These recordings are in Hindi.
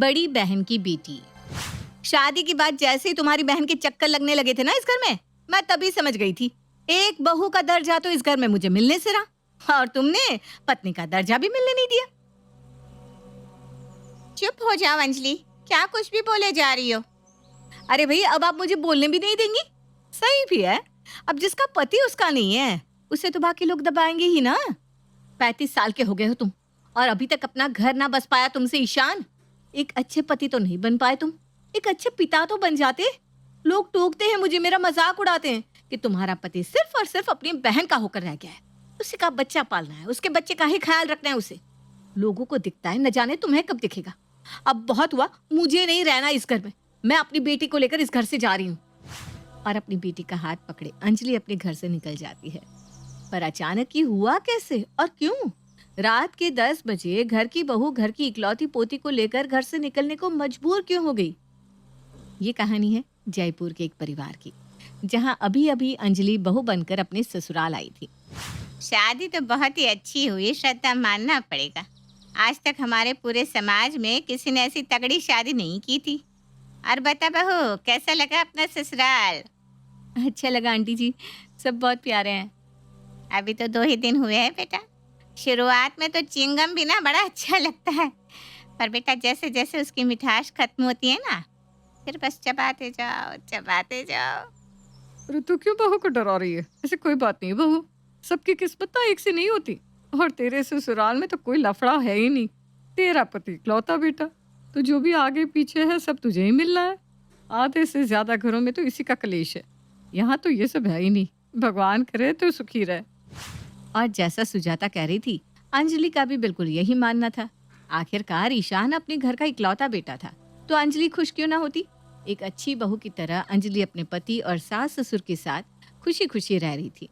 बड़ी बहन की बेटी। शादी की बात जैसे ही तुम्हारी बहन के चक्कर लगने लगे थे ना इस घर में, मैं तभी समझ गई थी एक बहू का दर्जा तो इस घर में मुझे मिलने से रहा, और तुमने पत्नी का दर्जा भी मिलने नहीं दिया। चुप हो जाओ अंजलि, क्या कुछ भी बोले जा रही हो। अरे भाई, अब आप मुझे बोलने भी नहीं देंगी? सही भी है, अब जिसका पति उसका नहीं है उसे तो बाकी लोग दबाएंगे ही ना। 35 साल के हो गए हो तुम और अभी तक अपना घर ना बस पाया तुमसे ईशान। एक अच्छे पति तो नहीं बन पाए तुम, एक अच्छे पिता तो बन जाते। लोग टोकते हैं मुझे, मेरा मजाक उड़ाते हैं कि तुम्हारा पति सिर्फ और सिर्फ अपनी बहन का होकर रह गया है, उसी का बच्चा पालना है, उसके बच्चे का ही ख्याल रखना है उसे। लोगों को दिखता है, न जाने तुम्हें कब दिखेगा। अब बहुत हुआ, मुझे नहीं रहना इस घर में। मैं अपनी बेटी को लेकर इस घर से जा रही हूँ। और अपनी बेटी का हाथ पकड़े अंजलि अपने घर से निकल जाती है। पर अचानक ही हुआ कैसे और क्यों? रात के 10 बजे घर की बहू घर की इकलौती पोती को लेकर घर से निकलने को मजबूर क्यों हो गई? ये कहानी है जयपुर के एक परिवार की, जहाँ अभी अभी अंजलि बहू बनकर अपने ससुराल आई थी। शादी तो बहुत ही अच्छी हुई श्रद्धा, मानना पड़ेगा। आज तक हमारे पूरे समाज में किसी ने ऐसी तगड़ी शादी नहीं की थी। और बता बहू, कैसा लगा अपना ससुराल? अच्छा लगा आंटी जी, सब बहुत प्यारे हैं। अभी तो 2 ही दिन हुए हैं बेटा। शुरुआत में तो चिंगम भी ना बड़ा अच्छा लगता है, पर बेटा जैसे जैसे उसकी मिठास खत्म होती है ना, फिर बस चबाते जाओ चबाते जाओ। अरे तू क्यों बहू को डरा रही है? ऐसे कोई बात नहीं बहू, सबकी किस्मत तो एक सी नहीं होती। और तेरे ससुराल में तो कोई लफड़ा है ही नहीं। तेरा पति इकलौता बेटा, तो जो भी आगे पीछे है सब तुझे ही मिलना है। आधे से ज्यादा घरों में तो इसी का कलेश है। यहाँ तो ये सब है ही नहीं। भगवान करे तो सुखी रहे। और जैसा सुजाता कह रही थी, अंजलि का भी बिल्कुल यही मानना था। आखिरकार ईशान अपने घर का इकलौता बेटा था, तो अंजलि खुश क्यों ना होती? एक अच्छी बहू की तरह अंजलि अपने पति और सास ससुर के साथ खुशी खुशी रह रही थी।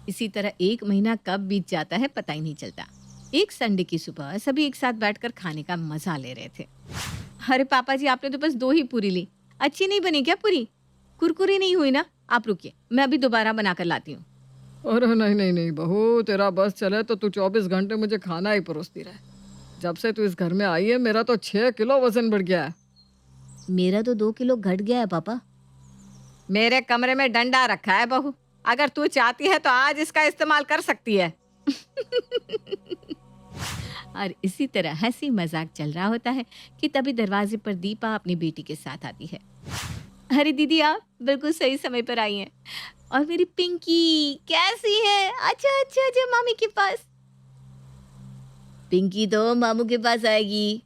इसी तरह 1 महीना कब बीत जाता है पता ही नहीं चलता। एक संडे की सुबह सभी एक साथ बैठकर खाने का मजा ले रहे थे। अरे पापा जी, आपने तो बस 2 ही पूरी ली, अच्छी नहीं बनी क्या पूरी? कुरकुरी नहीं हुई ना? आप रुकिए, मैं अभी दोबारा बनाकर लाती हूँ। अरे नहीं नहीं नहीं बहू, तेरा बस चले तो तू 24 घंटे मुझे खाना ही परोसती रहे। जब से तू इस घर में आई है मेरा तो 6 किलो वजन बढ़ गया है। मेरा तो 2 किलो घट गया है पापा। मेरे कमरे में डंडा रखा है बहू, अगर तू चाहती है तो आज इसका इस्तेमाल कर सकती है। और इसी तरह हंसी मजाक चल रहा होता है कि तभी दरवाजे पर दीपा अपनी बेटी के साथ आती है। अरे दीदी, आप बिल्कुल सही समय पर आई हैं। और मेरी पिंकी कैसी है? अच्छा अच्छा अच्छा, मामी के पास। पिंकी तो मामू के पास आएगी।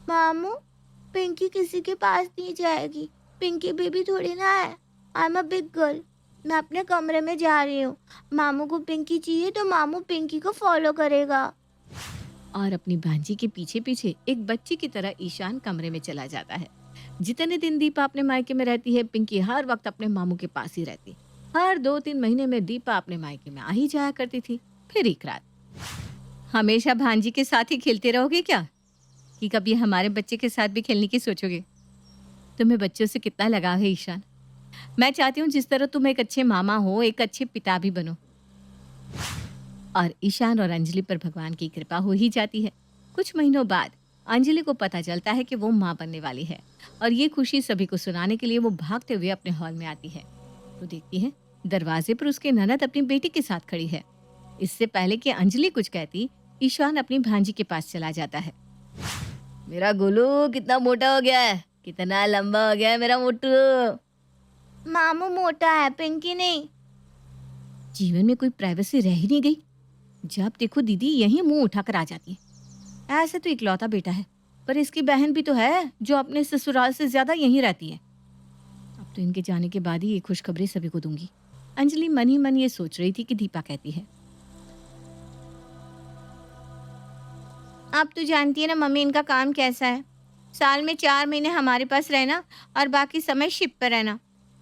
मामू, पिंकी किसी के पास नहीं जाएगी। पिंकी बेबी थोड़ी ना है। I am a big girl. मैं अपने कमरे में जा रही हूँ। मामू को पिंकी चाहिए तो मामू पिंकी को फॉलो करेगा। और अपनी भांजी के पीछे पीछे एक बच्ची की तरह ईशान कमरे में चला जाता है। जितने दिन दीपा अपने मायके में रहती है, पिंकी हर वक्त अपने मामू के पास ही रहती। हर 2-3 महीने में दीपा अपने मायके में आ ही जाया करती थी। फिर एक रात, हमेशा भांजी के साथ ही खेलते रहोगे क्या, कि कभी हमारे बच्चे के साथ भी खेलने की सोचोगे? तुम्हें बच्चों से कितना लगाव है ईशान। मैं चाहती हूँ जिस तरह तुम एक अच्छे मामा हो, एक अच्छे पिता भी बनो। और ईशान और अंजलि पर भगवान की कृपा हो ही जाती है। कुछ महीनों बाद अंजलि को पता चलता है कि वो माँ बनने वाली है, और ये खुशी सभी को सुनाने के लिए वो भागते हुए अपने हॉल में आती है। तो देखती है दरवाजे पर उसकी ननद अपनी बेटी के साथ खड़ी है। इससे पहले कि अंजलि कुछ कहती, ईशान अपनी भांजी के पास चला जाता है। मेरा गोलू कितना मोटा हो गया है, कितना लंबा हो गया है मेरा मोटू। मामू मोटा है, पिंकी नहीं। जीवन में कोई प्राइवेसी रह ही नहीं गई। जब देखो दीदी यही मुंह उठाकर आ जाती है। ऐसे तो इकलौता बेटा है, पर इसकी बहन भी तो है जो अपने ससुराल से ज्यादा यहीं रहती है। अब तो इनके जाने के बाद ही ये खुशखबरी सभी को दूंगी। अंजलि मन ही मन ये सोच रही थी कि दीपा कहती है, आप तो जानती है ना मम्मी, इनका काम कैसा है। साल में 4 महीने हमारे पास रहना और बाकी समय शिप पर रहना।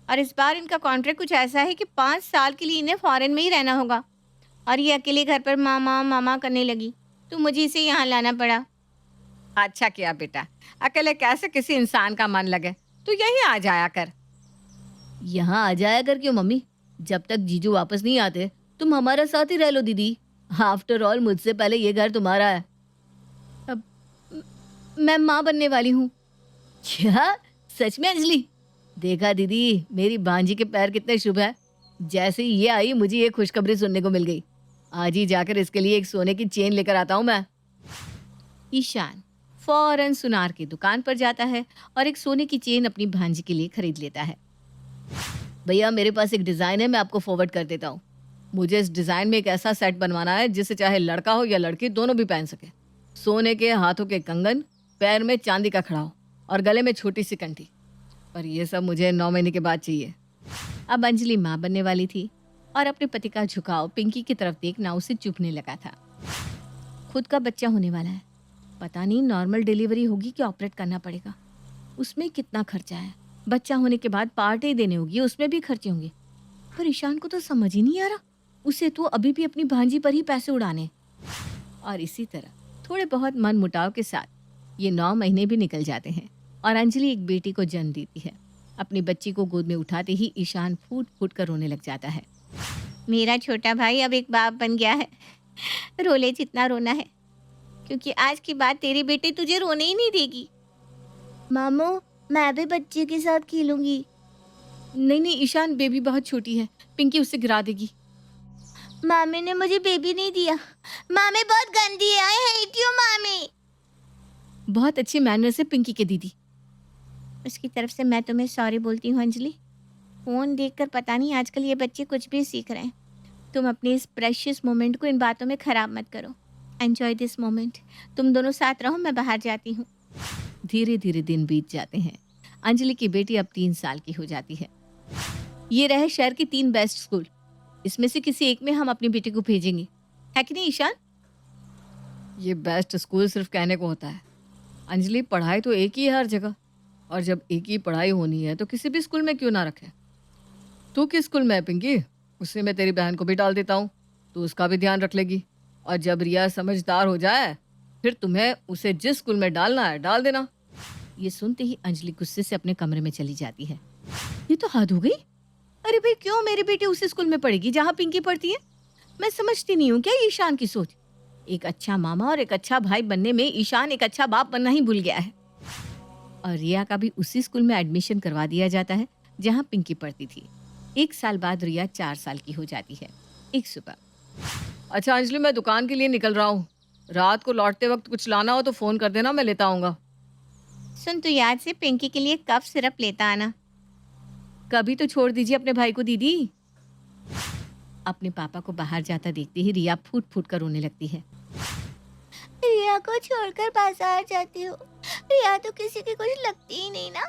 और इस बार इनका कॉन्ट्रैक्ट कुछ ऐसा है कि 5 साल के लिए इन्हें फॉरेन में ही रहना होगा। और ये अकेले घर पर मामा मामा करने लगी, तो मुझे इसे यहाँ लाना पड़ा। अच्छा किया बेटा, अकेले कैसे किसी इंसान का मन लगे, तू यहीं आ जाया कर। यहाँ आ जाया कर क्यों मम्मी? जब तक जीजू वापस नहीं आते तुम हमारे साथ ही रह लो दीदी। आफ्टर ऑल मुझसे पहले ये घर तुम्हारा है। मैं माँ बनने वाली हूँ। क्या? सच में अंजलि? देखा दीदी, मेरी भांजी के पैर कितने शुभ है। जैसे ही ये आई मुझे ये खुशखबरी सुनने को मिल गई। आज ही जाकर इसके लिए एक सोने की चेन लेकर आता हूँ मैं। ईशान फौरन सुनार की दुकान पर जाता है और एक सोने की चेन अपनी भांजी के लिए खरीद लेता है। भैया मेरे पास एक डिज़ाइन है, मैं आपको फॉरवर्ड कर देता हूँ। मुझे इस डिज़ाइन में एक ऐसा सेट बनवाना है जिसे चाहे लड़का हो या लड़की दोनों भी पहन सके। सोने के हाथों के कंगन, पैर में चांदी का खड़ाव और गले में छोटी सी कंठी। पर ये सब मुझे 9 महीने के बाद चाहिए। अब अंजलि माँ बनने वाली थी और अपने पति का झुकाव पिंकी की तरफ देखना उसे चुभने लगा था। खुद का बच्चा होने वाला है, पता नहीं नॉर्मल डिलीवरी होगी कि ऑपरेट करना पड़ेगा, उसमें कितना खर्चा है। बच्चा होने के बाद पार्टी देने होगी, उसमें भी खर्चे होंगे। पर ईशान को तो समझ ही नहीं आ रहा, उसे तो अभी भी अपनी भांजी पर ही पैसे उड़ाने। और इसी तरह थोड़े बहुत मन मुटाव के साथ ये 9 महीने भी निकल जाते हैं और अंजलि एक बेटी को जन्म देती है। अपनी बच्ची को गोद में उठाते ही ईशान फूट फूट कर रोने लग जाता है। मेरा छोटा भाई अब एक बाप बन गया है। रोले जितना रोना है, क्योंकि आज की बात तेरी बेटी तुझे रोने ही नहीं देगी। मामू, मैं भी बच्चे के साथ खेलूंगी। नहीं नहीं ईशान, बेबी बहुत छोटी है, पिंकी उससे गिरा देगी। मामी ने मुझे बेबी नहीं दिया। मामी बहुत गंदी है, आई हेट यू मामी। बहुत अच्छे मैनर से पिंकी के दीदी। उसकी तरफ से मैं तुम्हें सॉरी बोलती हूँ अंजलि। फ़ोन देखकर पता नहीं आजकल ये बच्चे कुछ भी सीख रहे हैं। तुम अपने इस प्रेशियस मोमेंट को इन बातों में ख़राब मत करो। Enjoy this moment. तुम दोनों साथ रहो, मैं बाहर जाती हूँ। धीरे धीरे दिन बीत जाते हैं। अंजलि की बेटी अब 3 साल की हो जाती है। ये रहे शहर के 3 बेस्ट स्कूल, इसमें से किसी एक में हम अपनी बेटी को भेजेंगे, है कि नहीं ईशान? ये बेस्ट स्कूल सिर्फ कहने को होता है अंजलि, पढ़ाई तो एक ही है हर जगह, और जब एक ही पढ़ाई होनी है तो किसी भी स्कूल में क्यों ना रखें। तू किस स्कूल में है पिंकी? उससे मैं तेरी बहन को भी डाल देता हूँ, तो उसका भी ध्यान रख लेगी। और जब रिया समझदार हो जाए फिर तुम्हें उसे जिस स्कूल में डालना है डाल देना। ये सुनते ही अंजलि गुस्से से अपने कमरे में चली जाती है। ये तो हद हो गई। अरे भाई, क्यों मेरी बेटी उसी स्कूल में पढ़ेगी जहाँ पिंकी पढ़ती है? मैं समझती नहीं हूँ क्या ईशान की सोच। एक अच्छा मामा और एक अच्छा भाई बनने में ईशान एक अच्छा बाप बनना ही भूल गया है। और रिया का भी उसी स्कूल में एडमिशन करवा दिया जाता है जहाँ पिंकी पढ़ती थी। 1 साल बाद रिया 4 साल की हो जाती है। एक सुबह, अच्छा अंजलि, मैं दुकान के लिए निकल रहा हूँ, रात को लौटते वक्त कुछ लाना हो तो फोन कर देना, मैं लेता आऊँगा। सुन, तू याद से पिंकी के लिए कफ सिरप लेता आना। कभी तो छोड़ दीजिए अपने भाई को दीदी। अपने पापा को बाहर जाता देखते ही रिया फूट फूट कर रोने लगती है। रिया को छोड़कर बाजार जाती हूँ। रिया तो किसी की कुछ लगती ही नहीं ना।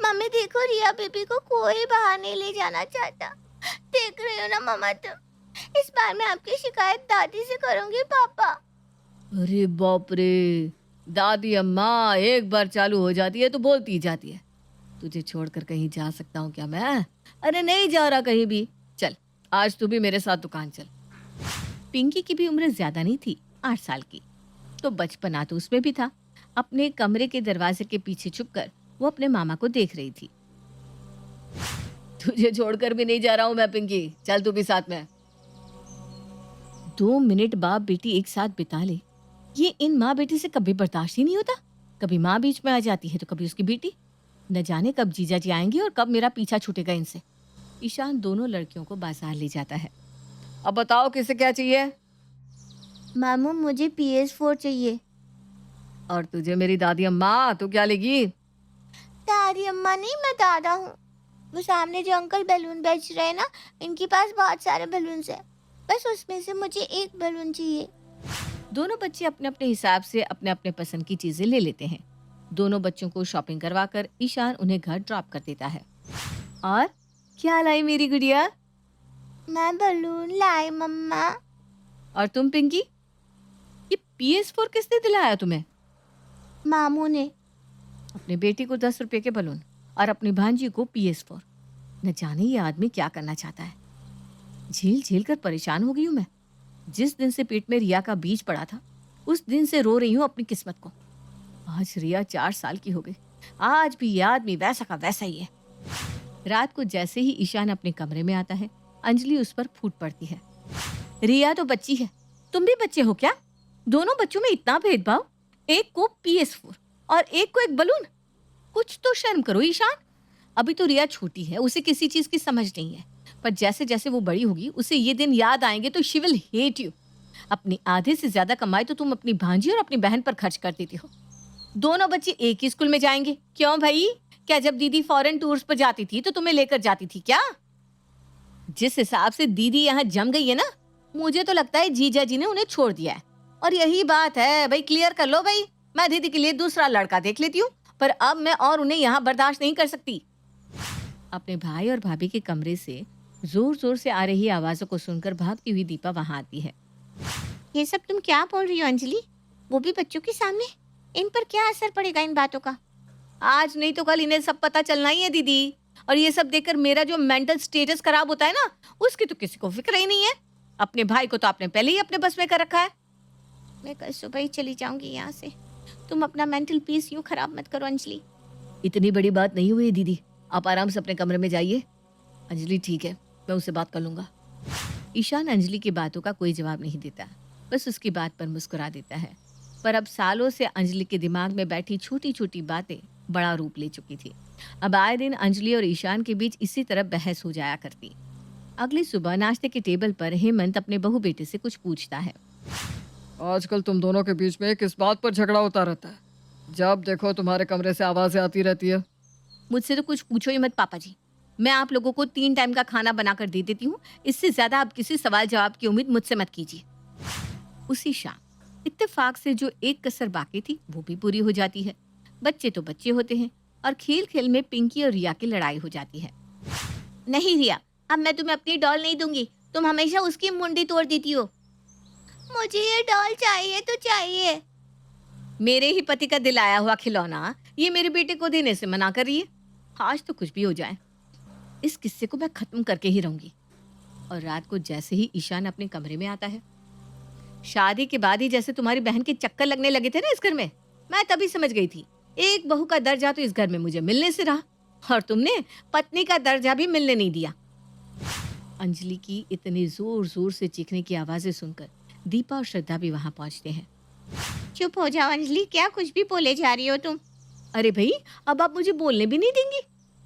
मम्मी देखो, रिया बेबी को कोई बाहर नहीं ले जाना चाहता। देख रही हो ना मम्मा, तुम। इस बार मैं आपकी शिकायत दादी से करूंगी पापा। अरे बाप रे, दादी अम्मा एक बार चालू हो जाती है तो बोलती ही जाती है। तुझे छोड़कर कहीं जा सकता हूँ क्या मैं? अरे नहीं जा रहा कहीं भी। चल आज तू भी मेरे साथ दुकान चल। पिंकी की भी उम्र ज्यादा नहीं थी, 8 साल की, तो बचपना तो उसमें भी था। अपने कमरे के दरवाजे के पीछे छुपकर वो अपने मामा को देख रही थी। तुझे छोड़कर भी नहीं जा रहा हूं मैं पिंकी, चल तू भी साथ में। 2 मिनट बाप बेटी एक साथ बिता ले, ये इन माँ बेटी से कभी बर्दाश्त ही नहीं होता। कभी माँ बीच में आ जाती है तो कभी उसकी बेटी। न जाने कब जीजा जी आएंगे और कब मेरा पीछा छूटेगा इनसे। ईशान दोनों लड़कियों को बाजार ले जाता है। अब बताओ किसे क्या चाहिए? मामू, मुझे PS4 चाहिए। और तुझे मेरी दादी अम्मा, तू क्या लेगी? दादी अम्मा नहीं, मैं दादा हूँ। वो सामने जो अंकल बैलून बेच रहे हैं ना, इनके पास बहुत सारे बैलून्स हैं। बस उसमें से मुझे एक बैलून चाहिए। दोनों बच्चे अपने अपने हिसाब से अपने अपने पसंद की चीजें ले लेते हैं। दोनों बच्चों को शॉपिंग करवाकर ईशान उन्हें घर ड्रॉप कर देता है। और क्या लाई मेरी गुड़िया? मैं बैलून लाई मम्मा। और तुम पिंकी, ये PS4 किसने दिलाया तुम्हें? मामू ने। अपने बेटी को 10 रुपए के बलून और अपनी भांजी को PS4। न जाने ये आदमी क्या करना चाहता है। झील झील कर परेशान हो गई हूँ मैं। जिस दिन से पेट में रिया का बीज पड़ा था उस दिन से रो रही हूँ अपनी किस्मत को। आज रिया 4 साल की हो गई, आज भी ये आदमी वैसा का वैसा ही है। रात को जैसे ही ईशान अपने कमरे में आता है, अंजलि उस पर फूट पड़ती है। रिया तो बच्ची है, तुम भी बच्चे हो क्या? दोनों बच्चों में इतना भेदभाव? एक को PS4 और एक को एक बलून। कुछ तो शर्म करो ईशान। अभी तो रिया छोटी है, उसे किसी चीज की समझ नहीं है, पर जैसे जैसे वो बड़ी होगी उसे ये दिन याद आएंगे तो शी विल हेट यू। अपनी आधे से ज्यादा कमाई तो तुम अपनी भांजी और अपनी बहन पर खर्च कर देती हो। दोनों बच्चे एक ही स्कूल में जाएंगे। क्यों भाई? क्या जब दीदी फॉरेन टूर्स पर जाती थी तो तुम्हें लेकर जाती थी क्या? जिस हिसाब से दीदी यहाँ जम गई है ना, मुझे तो लगता है जीजा जी ने उन्हें छोड़ दिया है। और यही बात है भाई, क्लियर कर लो भाई। मैं दीदी के लिए दूसरा लड़का देख लेती हूँ, पर अब मैं और उन्हें यहाँ बर्दाश्त नहीं कर सकती। अपने भाई और भाभी के कमरे से जोर जोर से आ रही आवाजों को सुनकर भागती हुई दीपा वहां आती है। ये सब तुम क्या बोल रही हो अंजलि? वो भी बच्चों के सामने? इन पर क्या असर पड़ेगा इन बातों का? आज नहीं तो कल इन्हें सब पता चलना ही है दीदी। और ये सब देखकर मेरा जो मेंटल स्टेटस खराब होता है ना, उसकी तो किसी को फिक्र ही नहीं है। अपने भाई को तो आपने पहले ही अपने बस में कर रखा है। मैं कल सुबह ही चली जाऊंगी यहाँ से। तुम अपना मेंटल पीस यूं खराब मत करो अंजलि। इतनी बड़ी बात नहीं हुई दीदी, आप आराम से अपने कमरे में जाइए। अंजलि ठीक है, मैं उससे बात कर लूंगा। ईशान अंजलि की बातों का कोई जवाब नहीं देता, बस उसकी बात पर मुस्कुरा देता है। पर अब सालों से अंजलि के दिमाग में बैठी छोटी छोटी बातें बड़ा रूप ले चुकी थी। अब आए दिन अंजलि और ईशान के बीच इसी तरह बहस हो जाया करती। अगली सुबह नाश्ते के टेबल पर हेमंत अपने बहू बेटे से कुछ पूछता है। आजकल तुम दोनों के बीच में किस बात पर झगड़ा होता रहता है? जब देखो तुम्हारे कमरे से आवाजें आती रहती है। मुझसे तो कुछ पूछो ही मत पापा जी। मैं आप लोगों को 3 टाइम का खाना बनाकर दे देती हूँ। इससे ज्यादा आप किसी सवाल जवाब की उम्मीद मुझसे मत कीजिए। उसी शाम इत्तेफाक से जो एक कसर बाकी थी वो भी पूरी हो जाती है। बच्चे तो बच्चे होते हैं और खेल खेल में पिंकी और रिया की लड़ाई हो जाती है। नहीं रिया, अब मैं तुम्हें अपनी डॉल नहीं दूंगी। तुम हमेशा उसकी मुंडी तोड़ देती हो। मुझे ये डॉल चाहिए तो चाहिए। मेरे ही पति का दिलाया हुआ खिलौना ये मेरे बेटे को देने से मना कर रही है। आज तो कुछ भी हो जाए, इस किस्से को मैं खत्म करके ही रहूंगी। और रात को जैसे ही ईशान अपने कमरे में आता है, शादी के बाद ही जैसे तुम्हारी बहन के चक्कर लगने लगे थे ना इस घर में, मैं तभी समझ गई थी एक बहू का दर्जा तो इस घर में मुझे मिलने से रहा, और तुमने पत्नी का दर्जा भी मिलने नहीं दिया। अंजलि की इतनी जोर जोर से चीखने की आवाजें सुनकर दीपा और श्रद्धा भी वहां पहुंचते हैं। चुप हो जाओ अंजलि, क्या कुछ भी बोले जा रही हो तुम। अरे भाई, अब आप मुझे बोलने भी नहीं देंगी?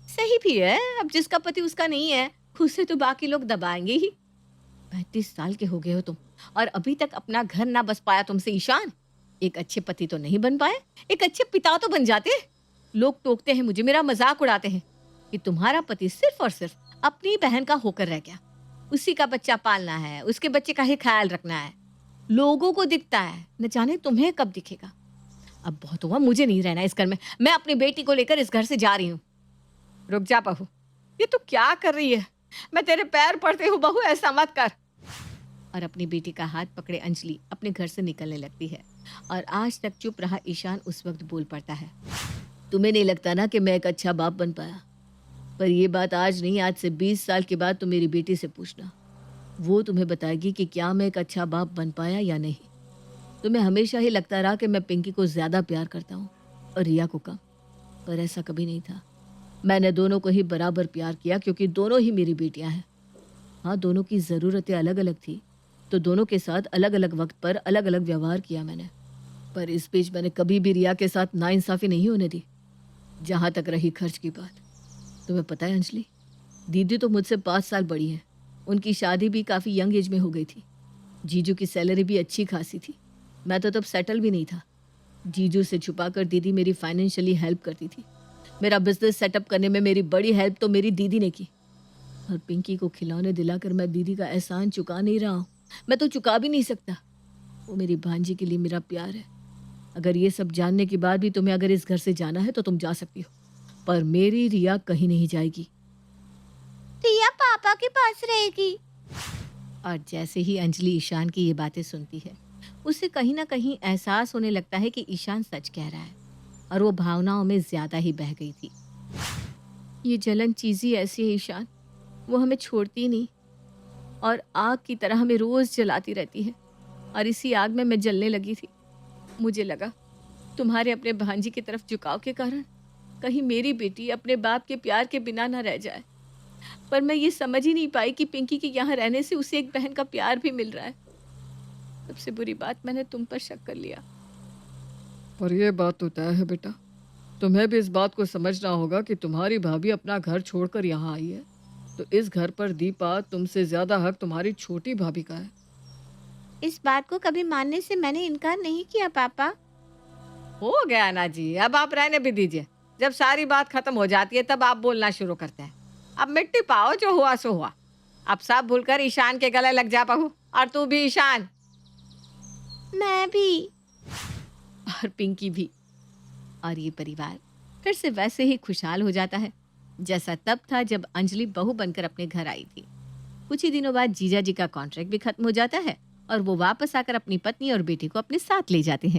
सही भी है, अब जिसका पति उसका नहीं है उसे तो बाकी लोग दबाएंगे ही। 35 साल के हो गए हो तुम और अभी तक अपना घर ना बस पाया तुमसे ईशान। एक अच्छे पति तो नहीं बन पाए, एक अच्छे पिता तो बन जाते। लोग टोकते हैं मुझे, मेरा मजाक उड़ाते हैं कि तुम्हारा पति सिर्फ और सिर्फ अपनी बहन का होकर रह गया। उसी का बच्चा पालना है, उसके बच्चे का ही ख्याल रखना है। लोगों को दिखता है, न जाने तुम्हें कब दिखेगा। अब बहुत हुआ, मुझे नहीं रहना इस घर में। मैं अपनी बेटी को लेकर इस घर से जा रही हूँ। रुक जा बहू, ये तू क्या कर रही है? मैं तेरे पैर पड़ती हूँ बहू, ऐसा मत कर। और अपनी बेटी का हाथ पकड़े अंजलि अपने घर से निकलने लगती है। और आज तक चुप रहा ईशान उस वक्त बोल पड़ता है। तुम्हें नहीं लगता ना कि मैं एक अच्छा बाप बन पाया? पर ये बात आज नहीं, आज से 20 साल के बाद तुम मेरी बेटी से पूछना, वो तुम्हें बताएगी कि क्या मैं एक अच्छा बाप बन पाया या नहीं। तुम्हें हमेशा ही लगता रहा कि मैं पिंकी को ज्यादा प्यार करता हूँ और रिया को कम, पर ऐसा कभी नहीं था। मैंने दोनों को ही बराबर प्यार किया क्योंकि दोनों ही मेरी बेटियां हैं। हाँ, दोनों की ज़रूरतें अलग अलग थी तो दोनों के साथ अलग अलग वक्त पर अलग अलग व्यवहार किया मैंने। पर इस बीच मैंने कभी भी रिया के साथ नाइंसाफ़ी नहीं होने दी। जहाँ तक रही खर्च की बात, तुम्हें पता है अंजलि, दीदी तो मुझसे 5 साल बड़ी है। उनकी शादी भी काफ़ी यंग एज में हो गई थी। जीजू की सैलरी भी अच्छी खासी थी। मैं तो तब सेटल भी नहीं था। जीजू से छुपाकर दीदी मेरी फाइनेंशियली हेल्प करती थी। मेरा बिजनेस सेटअप करने में मेरी बड़ी हेल्प तो मेरी दीदी ने की। और पिंकी को खिलौने दिलाकर मैं दीदी का एहसान चुका नहीं रहा हूँ। मैं तो चुका भी नहीं सकता। वो मेरी भांजी के लिए मेरा प्यार है। अगर ये सब जानने के बाद भी तुम्हें अगर इस घर से जाना है तो तुम जा सकती हो, पर मेरी रिया कहीं नहीं जाएगी। रिया पापा के पास रहेगी। और जैसे ही अंजलि ईशान की ये बातें सुनती है, उसे कहीं ना कहीं एहसास होने लगता है कि ईशान सच कह रहा है और वो भावनाओं में ज्यादा ही बह गई थी। ये जलन चीज ही ऐसी है ईशान, वो हमें छोड़ती नहीं और आग की तरह हमें रोज जलाती रहती है। और इसी आग में मैं जलने लगी थी। मुझे लगा तुम्हारे अपने भांजी की तरफ झुकाव के कारण कहीं मेरी बेटी अपने बाप के प्यार के बिना ना रह जाए। पर मैं ये समझ ही नहीं पाई कि पिंकी के यहाँ रहने से उसे एक बहन का प्यार भी मिल रहा है। सबसे बुरी बात, मैंने तुम पर शक कर लिया। और ये बात तो तय है बेटा, तुम्हें भी इस बात को समझना होगा कि तुम्हारी भाभी अपना घर छोड़कर यहाँ आई है, तो इस घर पर दीपा तुमसे ज्यादा हक तुम्हारी छोटी भाभी का है। इस बात को कभी मानने से मैंने इनकार नहीं किया पापा। हो गया ना जी, अब आप रहने भी दीजिए। जब सारी बात खत्म हो जाती है तब आप बोलना शुरू करते हैं। अब मिट्टी पाओ, जो हुआ सो हुआ। अब सब भूलकर ईशान के गले लग जा बहू, और तू भी ईशान, मैं भी। और पिंकी भी। और ये परिवार फिर से वैसे ही खुशहाल हो जाता है जैसा तब था जब अंजलि बहू बनकर अपने घर आई थी। कुछ ही दिनों बाद जीजा जी का कॉन्ट्रैक्ट भी खत्म हो जाता है और वो वापस आकर अपनी पत्नी और बेटी को अपने साथ ले जाते हैं।